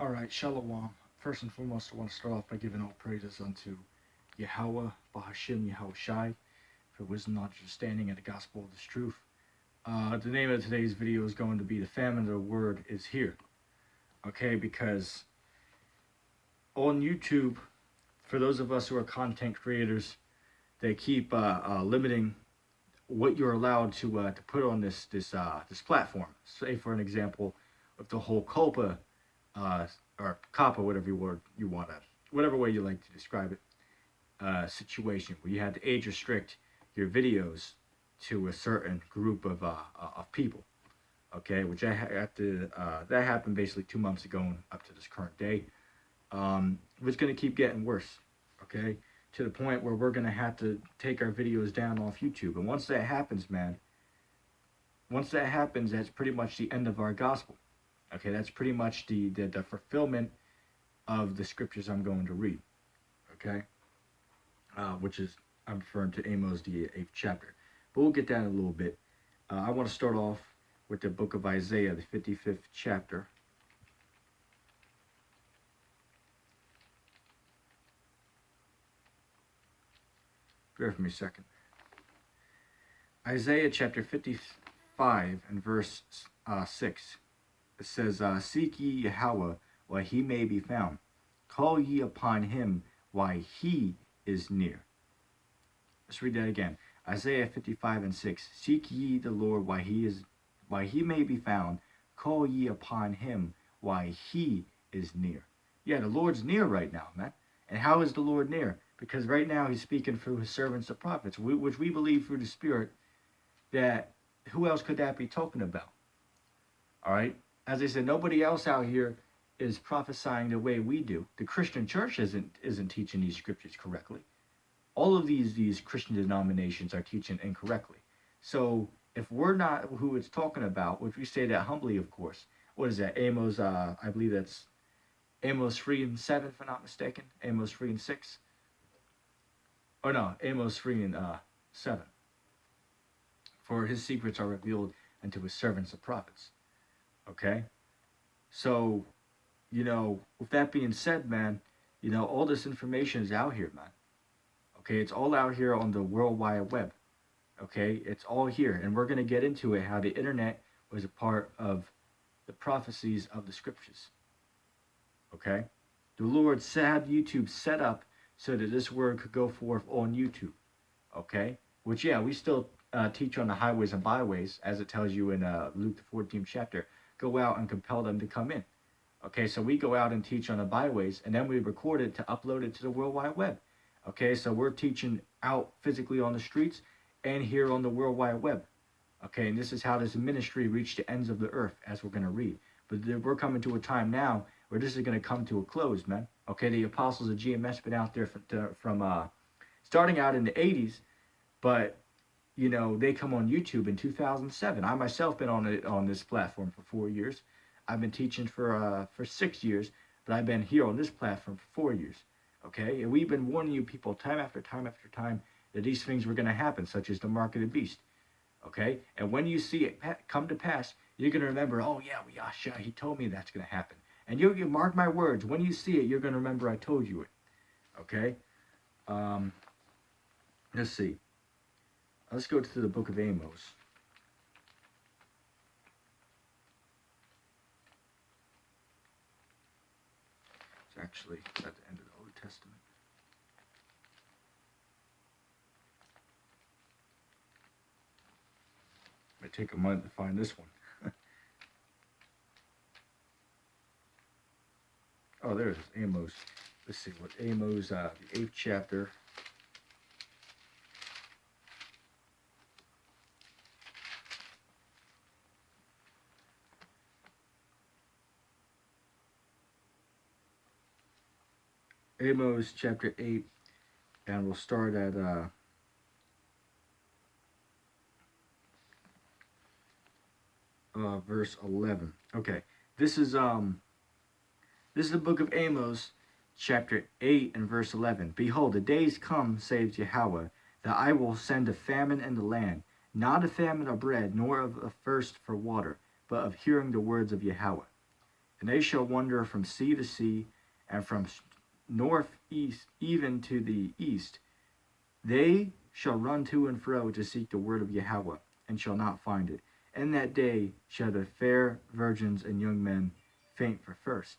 All right, Shalom. First and foremost, I want to start off by giving all praises unto Yahweh, Bahashim, Yahweh Shai, for wisdom, knowledge, understanding, and the gospel of this truth. The name of today's video is going to be The Famine of the Word is Here. Okay, because on YouTube, for those of us who are content creators, they keep limiting what you're allowed to put on this platform. Say, for an example, with the whole culpa uh, or COPPA, whatever you want to, whatever way you like to describe it, situation where you had to age restrict your videos to a certain group of people. Okay, which I had to, that happened basically 2 months ago and up to this current day. It's going to keep getting worse. Okay, to the point where we're going to have to take our videos down off YouTube. And once that happens, man, that's pretty much the end of our gospel. Okay, that's pretty much the fulfillment of the scriptures I'm going to read. Okay, which is, I'm referring to Amos, the 8th chapter. But we'll get that in a little bit. I want to start off with the book of Isaiah, the 55th chapter. Bear with me a second. Isaiah chapter 55 and verse 6. It says, Seek ye Yahweh while he may be found. Call ye upon him while he is near. Let's read that again. Isaiah 55 and 6. Seek ye the Lord while he may be found. Call ye upon him while he is near. Yeah, the Lord's near right now, man. And how is the Lord near? Because right now he's speaking through his servants, the prophets, which we believe through the Spirit that who else could that be talking about? All right? As I said, nobody else out here is prophesying the way we do. The Christian church isn't teaching these scriptures correctly. All of these Christian denominations are teaching incorrectly. So if we're not who it's talking about, which we say that humbly, of course, what is that? Amos, I believe that's Amos 3 and 7, if I'm not mistaken. Amos 3 and 6. Or no, Amos 3 and 7. For his secrets are revealed unto his servants the prophets. Okay? So, with that being said, man, all this information is out here, man. Okay, it's all out here on the World Wide Web. Okay, it's all here. And we're going to get into it, how the internet was a part of the prophecies of the scriptures. Okay? The Lord had YouTube set up so that this word could go forth on YouTube. Okay? Which, yeah, we still teach on the highways and byways, as it tells you in Luke the 14th chapter. Go out and compel them to come in. Okay, so we go out and teach on the byways, and then we record it to upload it to the World Wide Web. Okay, so we're teaching out physically on the streets and here on the World Wide Web. Okay, and this is how this ministry reached the ends of the earth, as we're going to read. But we're coming to a time now where this is going to come to a close, man. Okay, the apostles of GMS been out there from starting out in the 80s, but, they come on YouTube in 2007. I myself been on this platform for 4 years. I've been teaching for 6 years, but I've been here on this platform for 4 years. Okay, and we've been warning you people time after time after time that these things were going to happen, such as the mark of the beast. Okay, and when you see it come to pass, you're going to remember, oh yeah, Yasha, he told me that's going to happen. And you mark my words, when you see it, you're going to remember I told you it. Okay, let's see. Let's go to the book of Amos. It's actually at the end of the Old Testament. It might take a moment to find this one. Oh, there it is, Amos. Let's see what Amos, the 8th chapter. Amos chapter 8, and we'll start at verse 11. Okay, this is the book of Amos, chapter 8 and verse 11. Behold, the days come, says Yahweh, that I will send a famine in the land, not a famine of bread, nor of a thirst for water, but of hearing the words of Yahweh. And they shall wander from sea to sea, and from northeast even to the east. They shall run to and fro to seek the word of Yahweh, and shall not find it. In that day shall the fair virgins and young men faint for thirst.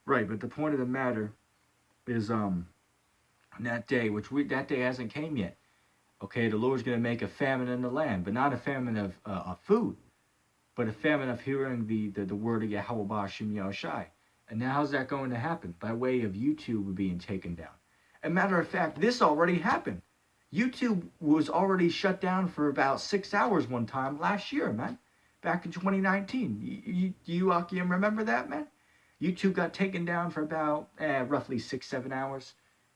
Right, but the point of the matter is that day, that day hasn't came yet. Okay, the Lord's going to make a famine in the land, but not a famine of food, but a famine of hearing the word of Yahweh Ba'Shem Yahushai. And now how's that going to happen? By way of YouTube being taken down. As a matter of fact, this already happened. YouTube was already shut down for about 6 hours one time last year, man. Back in 2019. You remember that, man? YouTube got taken down for about roughly 6-7 hours.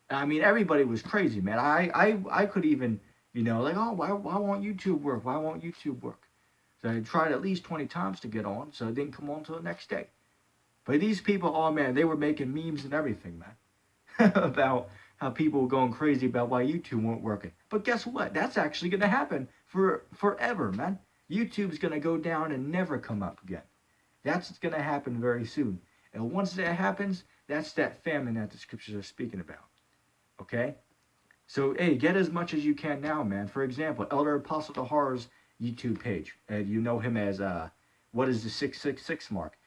I mean, everybody was crazy, man. I could even, like, oh, why won't YouTube work? Why won't YouTube work? So I tried at least 20 times to get on, so it didn't come on until the next day. But these people, oh man, they were making memes and everything, man, about how people were going crazy about why YouTube weren't working. But guess what? That's actually going to happen for forever, man. YouTube's going to go down and never come up again. That's going to happen very soon. And once that happens, that's that famine that the scriptures are speaking about. Okay? So, hey, get as much as you can now, man. For example, Elder Apostle Tahar's YouTube page. You know him as, what is the 666 mark?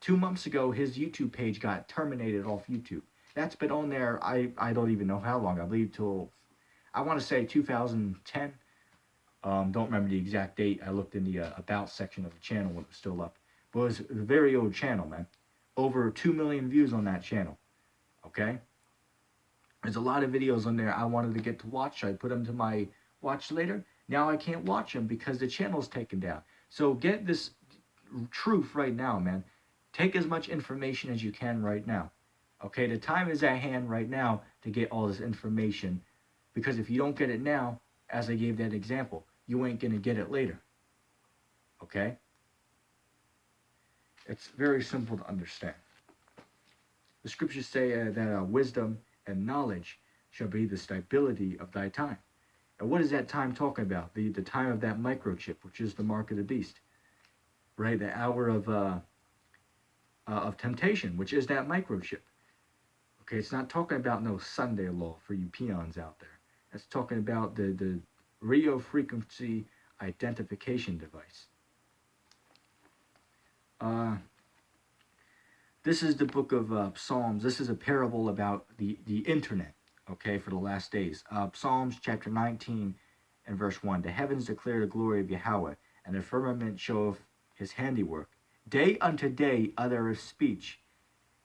2 months ago, his YouTube page got terminated off YouTube. That's been on there, I don't even know how long. I believe till, I want to say 2010. Don't remember the exact date. I looked in the About section of the channel when it was still up. But it was a very old channel, man. Over 2 million views on that channel. Okay? There's a lot of videos on there I wanted to get to watch. I put them to my watch later. Now I can't watch them because the channel's taken down. So get this truth right now, man. Take as much information as you can right now. Okay, the time is at hand right now to get all this information. Because if you don't get it now, as I gave that example, you ain't going to get it later. Okay? It's very simple to understand. The scriptures say that wisdom and knowledge shall be the stability of thy time. And what is that time talking about? The time of that microchip, which is the mark of the beast. Right? The hour of temptation, which is that microchip. Okay, it's not talking about no Sunday law for you peons out there. It's talking about the radio frequency identification device. This is the book of Psalms. This is a parable about the internet, okay, for the last days. Psalms chapter 19 and verse 1. The heavens declare the glory of Yahweh, and the firmament showeth his handiwork. Day unto day uttereth speech,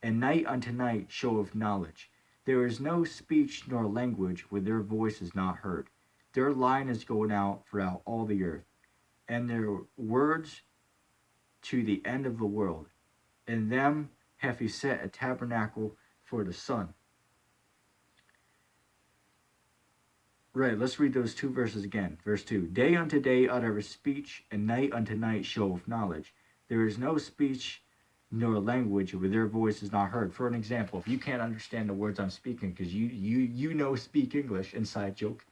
and night unto night showeth knowledge. There is no speech nor language where their voice is not heard. Their line is going out throughout all the earth, and their words to the end of the world. In them hath he set a tabernacle for the sun. Right, let's read those 2 verses again. Verse 2. Day unto day uttereth speech, and night unto night showeth knowledge. There is no speech nor language where their voice is not heard. For an example, if you can't understand the words I'm speaking because you know speak English, inside joke.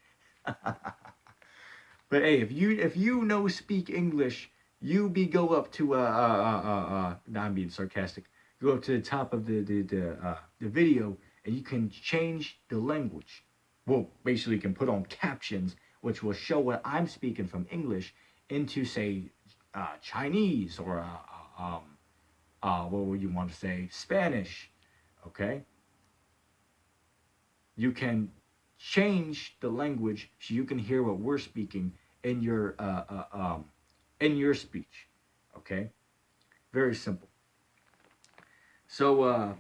But hey, if you know speak English, you go up to now I'm being sarcastic. Go up to the top of the video and you can change the language. Well, basically you can put on captions which will show what I'm speaking from English into, say, Chinese or what would you want to say, Spanish. Okay, you can change the language so you can hear what we're speaking in your speech. Okay, very simple. So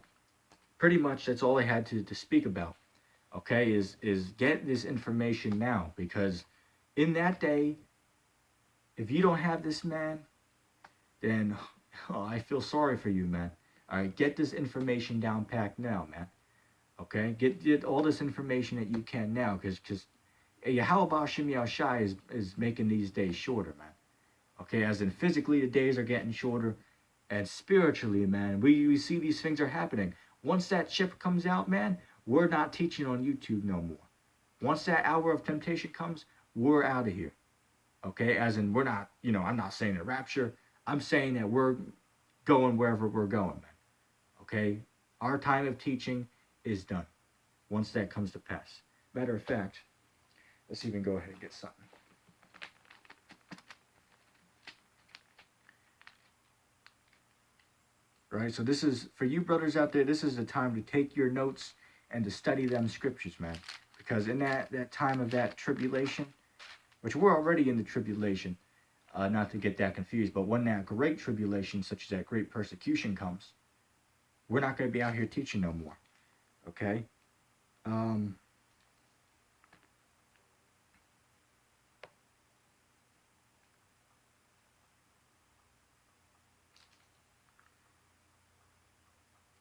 pretty much that's all I had to speak about. Okay, is get this information now, because in that day, if you don't have this, man, then I feel sorry for you, man. All right, get this information down packed now, man. Okay, get all this information that you can now, because Yahweh Ba'Shem Yahushai is making these days shorter, man. Okay, as in physically the days are getting shorter, and spiritually, man, we see these things are happening. Once that chip comes out, man, we're not teaching on YouTube no more. Once that hour of temptation comes, we're out of here. Okay, as in we're not, I'm not saying the rapture. I'm saying that we're going wherever we're going, man. Okay? Our time of teaching is done once that comes to pass. Matter of fact, let's even go ahead and get something. Right? So this is, for you brothers out there, this is the time to take your notes and to study them scriptures, man. Because in that time of that tribulation, which we're already in the tribulation, not to get that confused, but when that great tribulation, such as that great persecution comes, we're not going to be out here teaching no more. Okay?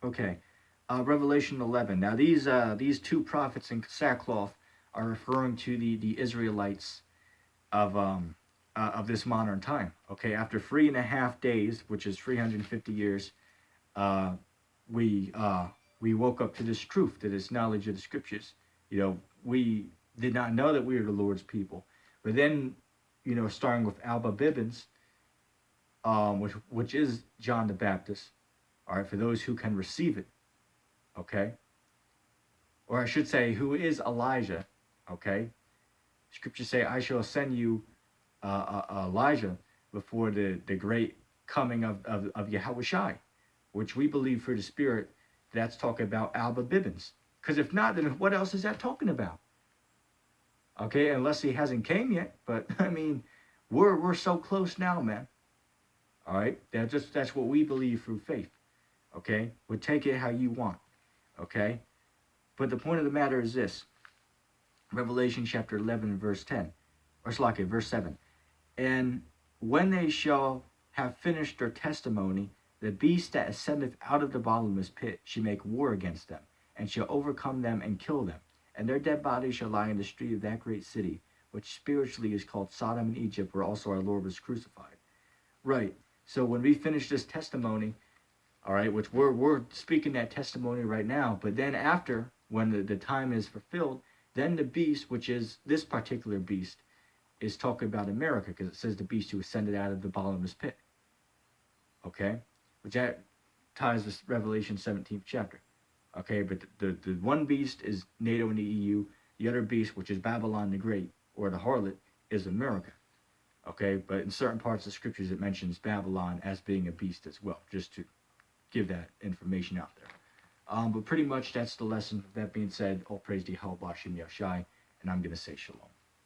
Okay. Revelation 11. Now these two prophets in sackcloth are referring to the Israelites of this modern time. Okay, after 3.5 days, which is 350 years, uh, we we woke up to this truth, to this knowledge of the scriptures. You know, we did not know that we were the Lord's people, but then, you know, starting with Alba Bibbins, which is John the Baptist. All right, for those who can receive it. Okay, or I should say, who is Elijah? Okay, scriptures say, "I shall send you Elijah before the great coming of Yahushai," which we believe for the Spirit, that's talking about Alba Bibbins. Because if not, then what else is that talking about? Okay, unless he hasn't came yet. But I mean, we're so close now, man. All right, that's what we believe through faith. Okay, but take it how you want. Okay, but the point of the matter is this: Revelation chapter 11, verse 10, or Slack, verse 7. And when they shall have finished their testimony, the beast that ascendeth out of the bottomless pit shall make war against them, and shall overcome them and kill them. And their dead bodies shall lie in the street of that great city, which spiritually is called Sodom and Egypt, where also our Lord was crucified. Right. So when we finish this testimony, all right, which we're speaking that testimony right now, but then after, when the time is fulfilled, then the beast, which is this particular beast, is talking about America, because it says the beast who ascended out of the bottomless pit. Okay? Which that ties with Revelation 17th chapter. Okay, but the one beast is NATO and the EU. The other beast, which is Babylon the Great, or the harlot, is America. Okay, but in certain parts of the scriptures it mentions Babylon as being a beast as well, just to give that information out there. But pretty much that's the lesson. That being said, all praise to Yahweh Bashem Yashai, and I'm going to say shalom.